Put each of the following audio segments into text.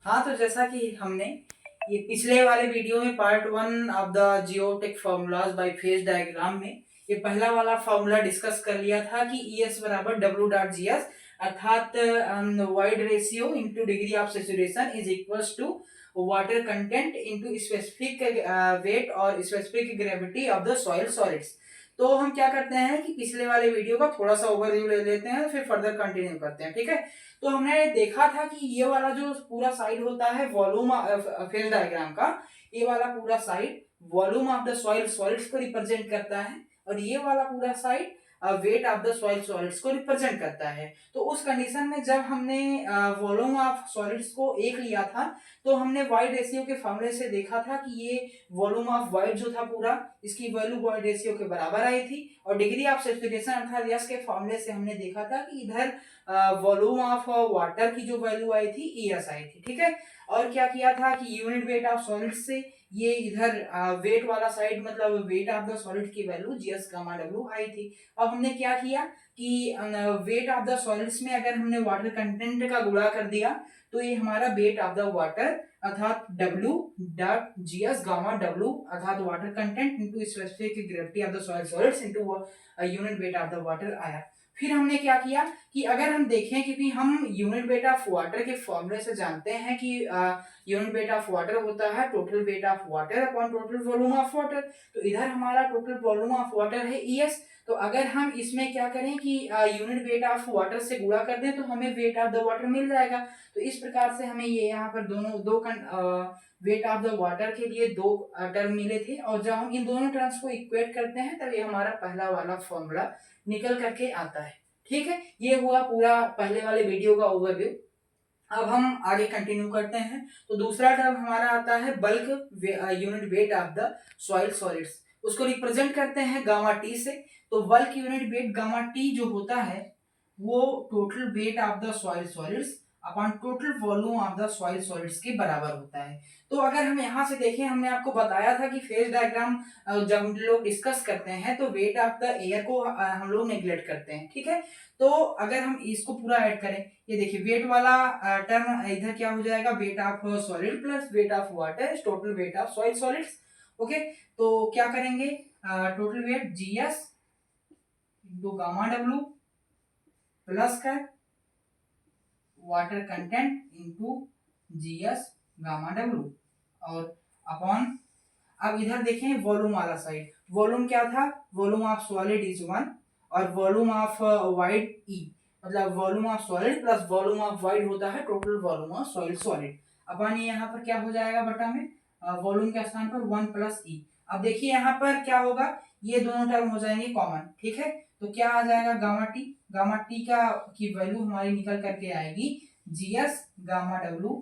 हाँ, तो जैसा कि हमने ये पिछले वाले वीडियो में part 1 of the geotech formulas bye phase diagram में ये पहला वाला फॉर्मूला डिस्कस कर लिया था कि ES बराबर W.GS अर्थात void ratio into degree of saturation is equals to water content into specific weight और specific gravity of the soil solids. तो हम क्या करते हैं कि पिछले वाले वीडियो का थोड़ा सा ओवरव्यू ले लेते हैं, फिर फर्दर कंटिन्यू करते हैं। ठीक है, तो हमने देखा था कि ये वाला जो पूरा साइड होता है वॉल्यूम फेज डायग्राम का, ये वाला पूरा side volume of the soil solids को रिप्रेजेंट करता है और ये वाला पूरा side wait of the soil solids को रिप्रेजेंट करता है। तो उस कंडीशन में जब हमने वॉल्यूम ऑफ सॉलिड्स को एक लिया था तो हमने वाइड रेशियो के फॉर्मूले से देखा था कि ये वॉल्यूम ऑफ वाइड जो था पूरा, इसकी वैल्यू वाइड रेशियो के बराबर आई थी और डिग्री ऑफ सैचुरेशन अर्थात यस के फॉर्मूले से हमने देखा था कि इधर वॉल्यूम ऑफ वाटर की जो वैल्यू आई थी ES आई थी। ठीक है, और क्या किया था कि यूनिट वेट ऑफ सॉलिड से ये इधर वेट वाला साइड मतलब वेट ऑफ द सॉलिड की वैल्यू GS गामा W आई थी। अब हमने क्या किया कि वेट ऑफ द सॉलिड्स में अगर हमने वाटर कंटेंट का गुणा कर दिया तो ये हमारा वेट ऑफ द वाटर अर्थात W.GS गामा W अर्थात water content into specific gravity of the soil solids into unit weight of the water आया। फिर हमने क्या किया कि अगर हम देखें, क्योंकि हम यूनिट वेट ऑफ वाटर के फॉर्मूले से जानते हैं कि यूनिट वेट ऑफ वाटर होता है total weight of water upon total volume of water. तो इधर हमारा टोटल वॉल्यूम ऑफ वाटर है ES। तो अगर हम इसमें क्या करें कि यूनिट वेट ऑफ वाटर से गुणा कर दें तो हमें वेट ऑफ द वाटर मिल जाएगा। तो इस प्रकार से हमें ये यहाँ पर दोनों दो वेट ऑफ द वाटर के लिए दो टर्म मिले थे और जब हम इन दोनों टर्म्स को इक्वेट करते हैं तब ये हमारा पहला वाला फॉर्मूला निकल करके आता है। ठीक है, ये हुआ पूरा पहले वाले वीडियो का ओवरव्यू। अब हम आगे कंटिन्यू करते हैं। तो दूसरा टर्म हमारा आता है bulk unit weight of the soil solids, उसको रिप्रेजेंट करते हैं गामा टी से। तो bulk unit weight gamma T जो होता है वो total weight of the soil solids upon total volume of the soil solids के बराबर होता है। तो अगर हम यहाँ से देखें, हमने आपको बताया था कि फेज डायग्राम जब हम लोग डिस्कस करते हैं तो वेट ऑफ द एयर को हम लोग नेग्लेक्ट करते हैं। ठीक है, तो अगर हम इसको पूरा ऐड करें, ये देखिए वेट वाला टर्म इधर क्या हो जाएगा, weight of solid plus weight of water total weight of soil solids. Okay, तो क्या करेंगे, total weight GS into gamma W plus का water content into GS gamma W और अपॉन, अब इधर देखें वॉल्यूम वाला साइड, वॉल्यूम क्या था, वॉल्यूम ऑफ सॉलिड इज 1 और वॉल्यूम ऑफ वाइड E, मतलब volume of solid plus volume of void होता है total volume of soil solid. अपन ये यहाँ पर क्या हो जाएगा बटा में वॉल्यूम के स्थान पर 1 प्लस E। अब देखिए यहाँ पर क्या होगा, ये दोनों टर्म हो जाएंगे कॉमन। ठीक है, तो क्या आ जाएगा गामा टी का की वैल्यू हमारी निकल करके आएगी GS gamma W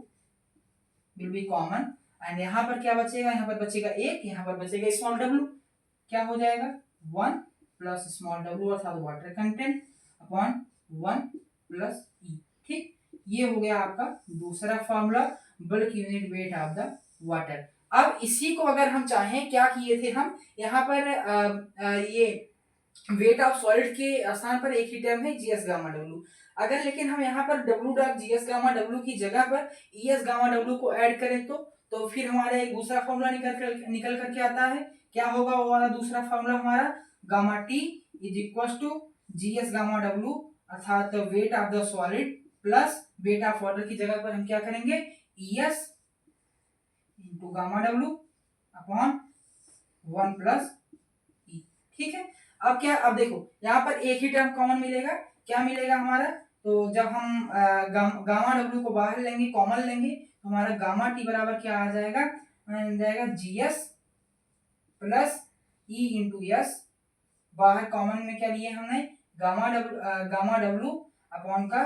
will be common and यहाँ पर क्या बचेगा, यहाँ पर बचेगा 1, यहाँ पर बचेगा स्मॉल w, क्या हो जाएगा 1 प्लस स्मॉल w अर्थात water content upon 1 plus E। ठीक, ये हो गया आपका दूसरा formula bulk unit weight of the water. अब इसी को अगर हम चाहें, क्या किए थे हम यहाँ पर ये वेट ऑफ सॉलिड के स्थान पर एक ही टर्म है GS गामा W। अगर लेकिन हम यहाँ पर W.GS गामा W की जगह पर ES गामा W को ऐड करें तो फिर हमारा एक दूसरा फॉर्मूला निकल करके आता है। क्या होगा वो वाला दूसरा फॉर्मूला हमारा, gamma T is equal to GS gamma W अर्थात weight of the solid plus weight of water की जगह पर हम क्या करेंगे ES into gamma W upon 1 plus E। ठीक है, अब क्या, अब देखो यहाँ पर एक ही टर्म कॉमन मिलेगा, क्या मिलेगा हमारा, तो जब हम गामा W को बाहर लेंगे कॉमन लेंगे तो हमारा गामा T बराबर क्या आ जाएगा, GS plus E into S, बाहर कॉमन में क्या लिए हमने गामा W अपॉन का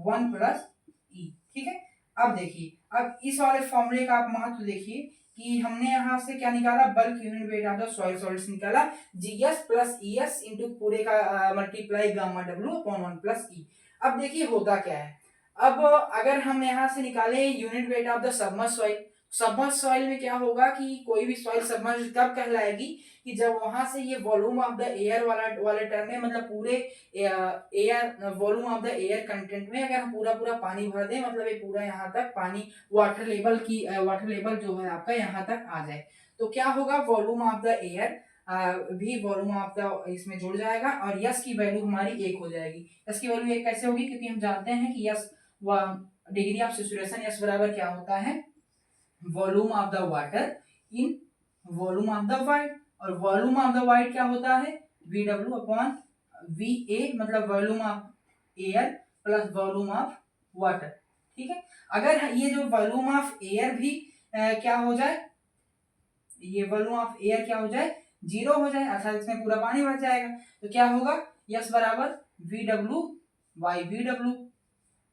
1 प्लस E। ठीक है, अब देखिए, अब इस वाले फॉर्मूले का आप महत्व देखिए कि हमने यहाँ से क्या निकाला, bulk unit weight of the soil solids निकाला GS प्लस ES इंटू पूरे का multiply gamma W upon 1 plus E। अब देखिए होता क्या है, अब अगर हम यहाँ से निकाले unit weight of the submerge soil, submerge soil में क्या होगा कि कोई भी सॉइल सबमर्ज कब कहलाएगी कि जब वहां से ये वॉल्यूम ऑफ द एयर वाला टर्म है, मतलब पूरे air volume of the air content में अगर हम पूरा पूरा पानी भर दें, मतलब ये पूरा यहाँ तक पानी वाटर लेवल जो है आपका यहाँ तक आ जाए, तो क्या होगा, वॉल्यूम ऑफ द एयर भी वॉल्यूम ऑफ द इसमें जुड़ जाएगा और यस की वैल्यू हमारी 1 हो जाएगी। यस की वैल्यू 1 कैसे होगी, क्योंकि हम जानते हैं कि yes degree of saturation yes बराबर क्या होता है, volume of the water in volume of the wide, और वॉल्यूम ऑफ द वाइड क्या होता है, VW अपॉन VA, मतलब volume of air plus volume of water. ठीक है, अगर ये जो वॉल्यूम ऑफ एयर भी क्या हो जाए, ये वॉल्यूम ऑफ एयर क्या हो जाए, 0 हो जाए, अर्थात इसमें पूरा पानी भर जाएगा, तो क्या होगा, यस बराबर VW बाई VW,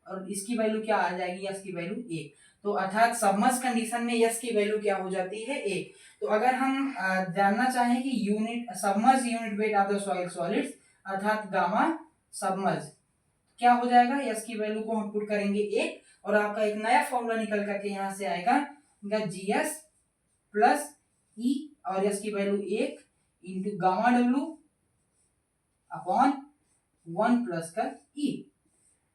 और इसकी वैल्यू क्या आ जाएगी, यस की वैल्यू 1। तो अर्थात सबमर्ज कंडीशन में यस की वैल्यू क्या हो जाती है, 1। तो अगर हम जानना चाहें कि unit submerge unit weight of the soil solids अर्थात गामा सबमर्ज, क्या हो जाएगा, यस की वैल्यू को हम पुट करेंगे 1, और आपका एक नया फॉर्मूला निकल करके यहाँ से आएगा GS प्लस ई, और यस की value 1 into gamma W upon 1 plus का ई।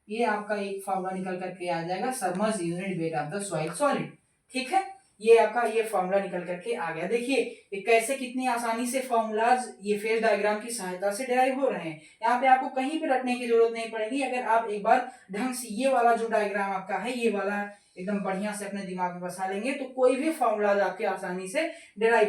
ये आपका एक फॉर्मूला निकल करके आ जाएगा submerge unit weight of the soil solid. ठीक है, ये आपका ये फॉर्मूला निकल करके आ गया। देखिए ये कैसे कितनी आसानी से फॉर्मूलाज ये फेज डायग्राम की सहायता से डिराइव हो रहे हैं। यहाँ पे आपको कहीं पे रटने की जरूरत नहीं पड़ेगी, अगर आप एक बार ढंग से ये वाला जो डायग्राम आपका है ये वाला एकदम बढ़िया से अपने दिमाग में बसा लेंगे तो कोई भी फॉर्मूलाज आपके आसानी से डिराइव